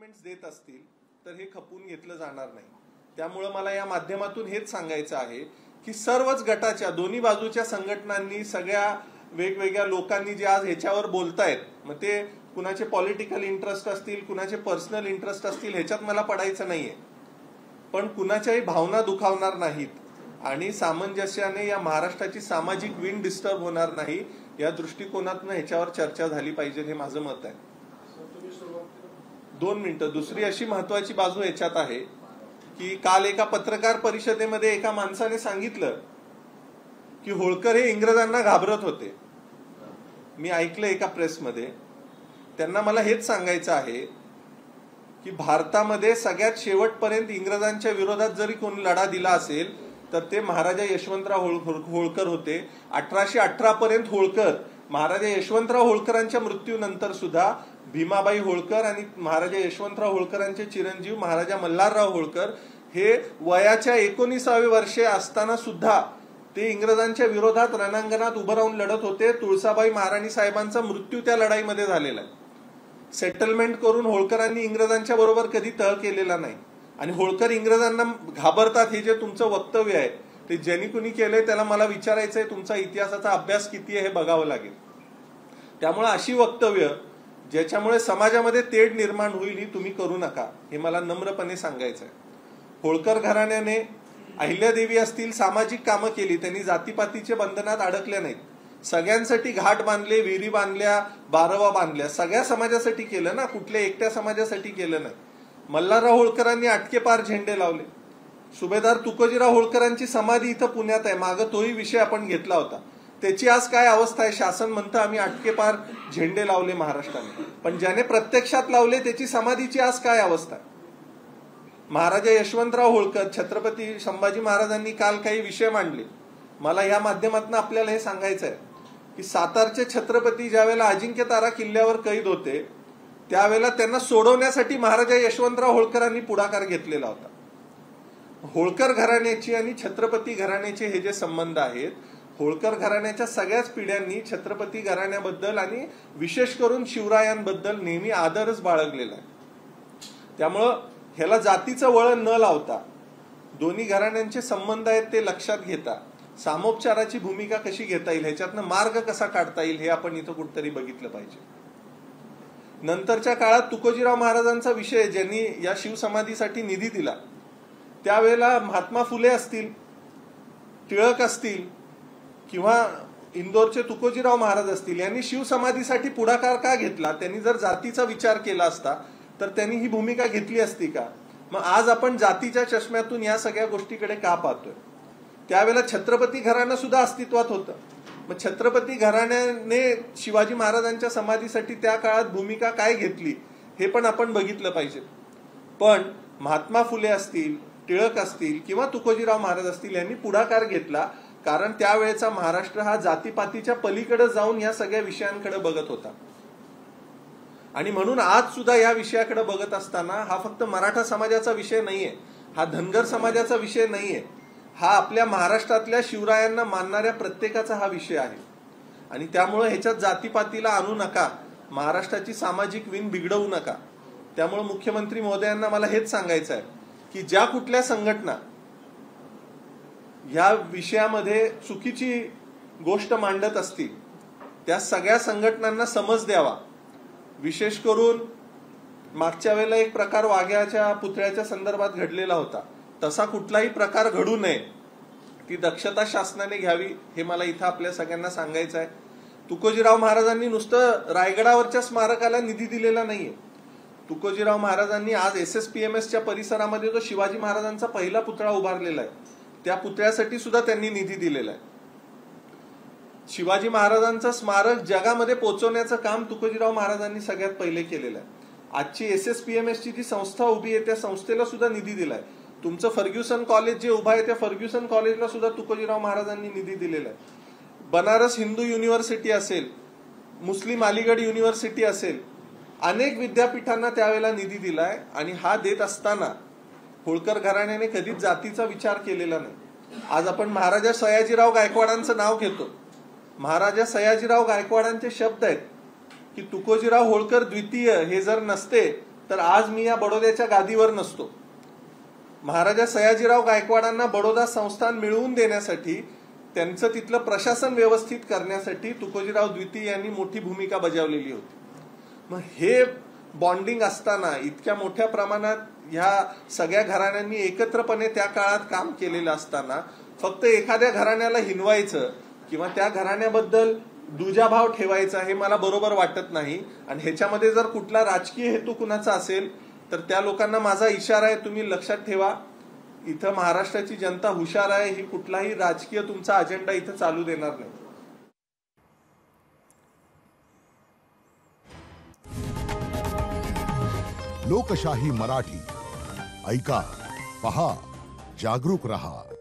Statements देत असतील तर हे खपून घेतलं जाणार नाही. त्यामुळे मला या माध्यमातून हेच सांगायचं आहे की सर्वच गटाच्या दोन्ही बाजूच्या संघटनांनी, सगळ्या वेगवेगळ्या लोकांनी जे आज ह्याच्यावर बोलतायत, मग ते कुणाचे पॉलिटिकल इंटरेस्ट असतील, कुणाचे पर्सनल इंटरेस्ट असतील, ह्याच्यात मला पडायचं नाहीये, पण कुणाच्याही भावना दुखावणार नाहीत आणि सामंजस्याने या महाराष्ट्राची सामाजिक विण डिस्टर्ब होणार नाही या दृष्टिकोनातून ह्याच्यावर चर्चा झाली पाहिजे, हे माझं मत आहे. 2 मिनिटं. दुसरी अशी महत्वाची बाजू याच्यात आहे की काल एका पत्रकार परिषदेमध्ये एका माणसाने सांगितलं की होळकर हे इंग्रजांना घाबरत होते. मी ऐकलं एका प्रेसमध्ये. त्यांना मला हेच सांगायचं आहे की भारतामध्ये सगळ्यात शेवटपर्यंत इंग्रजांच्या विरोधात जरी कोणी लढा दिला असेल तर ते महाराजा यशवंतराव होळकर होते. 1818 पर्यंत होळकर, महाराजा यशवंतराव होळकरांच्या मृत्यूनंतर सुद्धा भीमाबाई होळकर आणि महाराजा यशवंतराव होळकरांचे चिरंजीव महाराजा मल्हारराव होळकर हे वयाच्या 19व्या वर्षे असताना सुद्धा ते इंग्रजांच्या विरोधात रणांगणात उभं राहून लढत होते. तुळसाबाई महाराणी साहेबांचा मृत्यू त्या लढाईमध्ये झालेला आहे. सेटलमेंट करून होळकरांनी इंग्रजांच्या बरोबर कधी तह केलेला नाही आणि होळकर इंग्रजांना घाबरतात हे जे तुमचं वक्तव्य आहे ते ज्यांनी कुणी केलंय त्याला मला विचारायचंय, तुमचा इतिहासाचा अभ्यास किती आहे हे बघावं लागेल. त्यामुळे अशी वक्तव्य ज्याच्यामुळे समाजामध्ये तेढ निर्माण होईल ही तुम्ही करू नका, हे मला नम्रपणे सांगायचंय. होळकर घराण्याने अहिल्यादेवी असतील सामाजिक कामं केली, त्यांनी जातीपातीच्या बंधनात अडकल्या नाहीत. सगळ्यांसाठी घाट बांधले, विहिरी बांधल्या, बारवा बांधल्या, सगळ्या समाजासाठी केलं ना, कुठल्या एकट्या समाजासाठी केलं नाही. मल्हारराव होळकरांनी अटकेपार झेंडे लावले. सुभेदार तुकोजीराव होळकरांची समाधी इथं पुण्यात आहे, मागं तोही विषय आपण घेतला होता. त्याची आज काय अवस्था आहे? शासन म्हणतं आम्ही अटकेपार झेंडे लावले महाराष्ट्राने, पण ज्याने प्रत्यक्षात लावले त्याची समाधीची आज काय अवस्था आहे? महाराजा यशवंतराव होळकर, छत्रपती संभाजी महाराजांनी काल काही विषय मांडले. मला या माध्यमातून आपल्याला हे सांगायचं आहे की सातारचे छत्रपती ज्यावेळेला अजिंक्यतारा किल्ल्यावर कैद होते त्यावेळेला त्यांना सोडवण्यासाठी महाराजा यशवंतराव होळकरांनी पुढाकार घेतलेला होता. होळकर घराण्याची आणि छत्रपती घराण्याचे हे जे संबंध आहेत, होळकर घराण्याच्या सगळ्याच पिढ्यांनी छत्रपती घराण्याबद्दल आणि विशेष करून शिवरायांबद्दल नेहमी आदरच बाळगलेला आहे. त्यामुळं ह्याला जातीचं वळण न लावता दोन्ही घराण्यांचे संबंध आहेत ते लक्षात घेता सामोपचाराची भूमिका कशी घेता येईल, ह्याच्यातनं मार्ग कसा काढता येईल हे आपण इथं कुठेतरी बघितलं पाहिजे. नंतरच्या काळात तुकोजीराव महाराजांचा विषय, ज्यांनी या शिवसमाधीसाठी निधी दिला, त्यावेळेला महात्मा फुले असतील, टिळक असतील किंवा इंदोरचे तुकोजीराव महाराज असतील, यांनी शिवसमाधीसाठी पुढाकार का घेतला? त्यांनी जर जातीचा विचार केला असता तर त्यांनी ही भूमिका घेतली असती का? मग आज आपण जातीच्या चष्म्यातून या सगळ्या गोष्टीकडे का पाहतोय? त्यावेळेला छत्रपती घराणं सुद्धा अस्तित्वात होतं. मग छत्रपती घराण्याने शिवाजी महाराजांच्या समाधीसाठी त्या काळात भूमिका काय घेतली हे पण आपण बघितलं पाहिजे. पण महात्मा फुले असतील, टिळक असतील किंवा तुकोजीराव महाराज असतील यांनी पुढाकार घेतला, कारण त्यावेळेचा महाराष्ट्र हा जातीपातीच्या पलीकडे जाऊन या सगळ्या विषयांकडे बघत होता. आणि म्हणून आज सुद्धा या विषयाकडे बघत असताना हा फक्त मराठा समाजाचा विषय नाहीये, हा धनगर समाजाचा विषय नाहीये, हा आपल्या महाराष्ट्रातल्या शिवरायांना मानणाऱ्या प्रत्येकाचा हा विषय आहे. आणि त्यामुळे ह्याच्यात जातीपातीला आणू नका, महाराष्ट्राची सामाजिक विण बिघडवू नका. त्यामुळे मुख्यमंत्री महोदयांना मला हेच सांगायचं आहे की ज्या कुठल्या संघटना या विषयामध्ये चुकीची गोष्ट मांडत असतील त्या सगळ्या संघटनांना समज द्यावा. विशेष करून मागच्या वेळेला एक प्रकार वाघ्याच्या पुतळ्याच्या संदर्भात घडलेला होता, तसा कुठलाही प्रकार घडू नये ती दक्षता शासनाने घ्यावी, हे मला इथं आपल्या सगळ्यांना सांगायचं आहे. तुकोजीराव महाराजांनी नुसतं रायगडावरच्या स्मारकाला निधी दिलेला नाहीये. तुकोजीराव महाराजांनी आज SSPMSच्या परिसरामध्ये जो शिवाजी महाराजांचा पहिला पुतळा उभारलेला आहे त्या पुतळ्यासाठी सुद्धा त्यांनी निधी दिलेला आहे. शिवाजी महाराजांचं स्मारक जगामध्ये पोहोचवण्याचं काम तुकोजीराव महाराजांनी सगळ्यात पहिले केलेलं आहे. आजची SSPMSची जी संस्था उभी आहे त्या संस्थेला सुद्धा निधी दिलाय. तुमचं फर्ग्युसन कॉलेज जे उभं आहे त्या फर्ग्युसन कॉलेजला सुद्धा तुकोजीराव महाराजांनी निधी दिलेला आहे. बनारस हिंदू युनिव्हर्सिटी असेल, मुस्लिम अलीगड युनिव्हर्सिटी असेल, अनेक विद्यापीठांना त्यावेळेला निधी दिलाय. आणि हा देत असताना होळकर घराण्याने कधीच जातीचा विचार केलेला नाही. आज आपण महाराजा सयाजीराव गायकवाडांचं नाव घेतो. महाराजा सयाजीराव गायकवाडांचे शब्द आहेत की तुकोजीराव होळकर द्वितीय हे जर नसते तर आज मी या बडोद्याच्या गादीवर नसतो. महाराजा सयाजीराव गायकवाडांना बडोदा संस्थान मिळवून देण्यासाठी, त्यांचं तिथलं प्रशासन व्यवस्थित करण्यासाठी तुकोजीराव द्वितीय यांनी मोठी भूमिका बजावलेली होती. मग हे बॉन्डिंग असताना, इतक्या मोठ्या प्रमाणात ह्या सगळ्या घराण्यांनी एकत्रपणे त्या काळात काम केलेलं असताना फक्त एखाद्या घराण्याला हिनवायचं किंवा त्या घराण्याबद्दल दुजाभाव ठेवायचा हे मला बरोबर वाटत नाही. आणि ह्याच्यामध्ये जर कुठला राजकीय हेतू कुणाचा असेल तर त्या लोकांना माझा इशारा आहे, तुम्ही लक्षात ठेवा, इथं महाराष्ट्राची जनता हुशार आहे, ही कुठलाही राजकीय तुमचा अजेंडा इथं चालू देणार नाही. लोकशाही मराठी ऐका, पहा, जागरूक रहा.